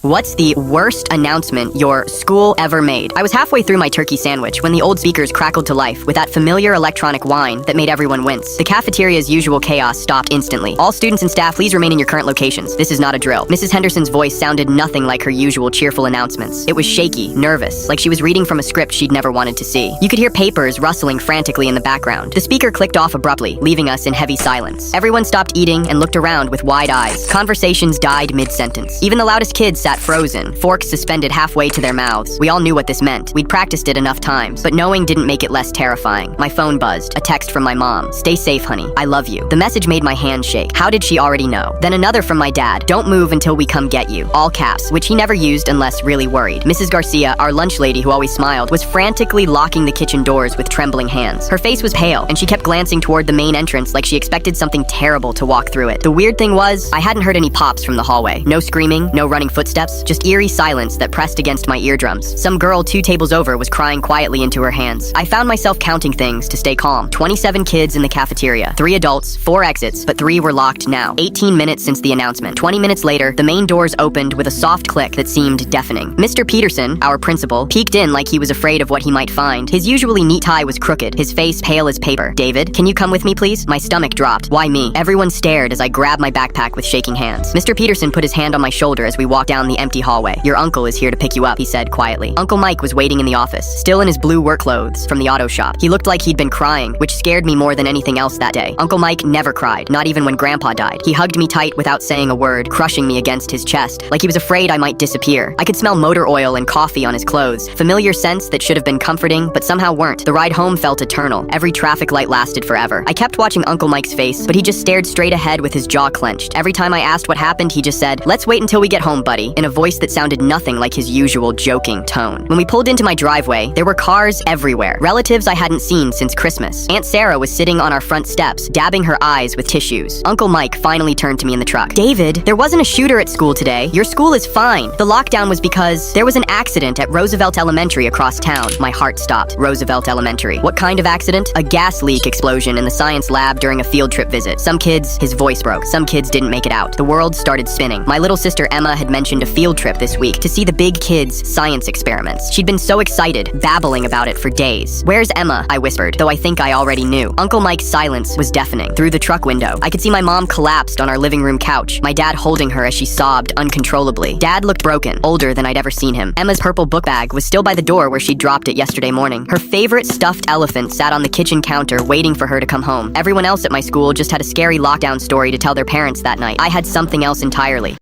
What's the worst announcement your school ever made? I was halfway through my turkey sandwich when the old speakers crackled to life with that familiar electronic whine that made everyone wince. The cafeteria's usual chaos stopped instantly. All students and staff, please remain in your current locations. This is not a drill. Mrs. Henderson's voice sounded nothing like her usual cheerful announcements. It was shaky, nervous, like she was reading from a script she'd never wanted to see. You could hear papers rustling frantically in the background. The speaker clicked off abruptly, leaving us in heavy silence. Everyone stopped eating and looked around with wide eyes. Conversations died mid-sentence. Even the loudest kids sat frozen, forks suspended halfway to their mouths. We all knew what this meant. We'd practiced it enough times, but knowing didn't make it less terrifying. My phone buzzed. A text from my mom. "Stay safe, honey. I love you." The message made my hand shake. How did she already know? Then another from my dad. "Don't move until we come get you." All caps, which he never used unless really worried. Mrs. Garcia, our lunch lady who always smiled, was frantically locking the kitchen doors with trembling hands. Her face was pale, and she kept glancing toward the main entrance like she expected something terrible to walk through it. The weird thing was, I hadn't heard any pops from the hallway. No screaming, no running footsteps, just eerie silence that pressed against my eardrums. Some girl 2 tables over was crying quietly into her hands. I found myself counting things to stay calm. 27 kids in the cafeteria, 3 adults, 4 exits, but 3 were locked now. 18 minutes since the announcement. 20 minutes later, the main doors opened with a soft click that seemed deafening. Mr. Peterson, our principal, peeked in like he was afraid of what he might find. His usually neat tie was crooked, his face pale as paper. "David, can you come with me, please?" My stomach dropped. Why me? Everyone stared as I grabbed my backpack with shaking hands. Mr. Peterson put his hand on my shoulder as we walked down the empty hallway. "Your uncle is here to pick you up," he said quietly. Uncle Mike was waiting in the office, still in his blue work clothes from the auto shop. He looked like he'd been crying, which scared me more than anything else that day. Uncle Mike never cried, not even when Grandpa died. He hugged me tight without saying a word, crushing me against his chest, like he was afraid I might disappear. I could smell motor oil and coffee on his clothes, familiar scents that should have been comforting, but somehow weren't. The ride home felt eternal. Every traffic light lasted forever. I kept watching Uncle Mike's face, but he just stared straight ahead with his jaw clenched. Every time I asked what happened, he just said, "Let's wait until we get home, buddy," in a voice that sounded nothing like his usual joking tone. When we pulled into my driveway, there were cars everywhere. Relatives I hadn't seen since Christmas. Aunt Sarah was sitting on our front steps, dabbing her eyes with tissues. Uncle Mike finally turned to me in the truck. "David, there wasn't a shooter at school today. Your school is fine. The lockdown was because there was an accident at Roosevelt Elementary across town." My heart stopped. Roosevelt Elementary. What kind of accident? A gas leak explosion in the science lab during a field trip visit. Some kids, his voice broke. Some kids didn't make it out. The world started spinning. My little sister Emma had mentioned a field trip this week to see the big kids' science experiments. She'd been so excited, babbling about it for days. "Where's Emma?" I whispered, though I think I already knew. Uncle Mike's silence was deafening. Through the truck window, I could see my mom collapsed on our living room couch, my dad holding her as she sobbed uncontrollably. Dad looked broken, older than I'd ever seen him. Emma's purple book bag was still by the door where she'd dropped it yesterday morning. Her favorite stuffed elephant sat on the kitchen counter waiting for her to come home. Everyone else at my school just had a scary lockdown story to tell their parents that night. I had something else entirely.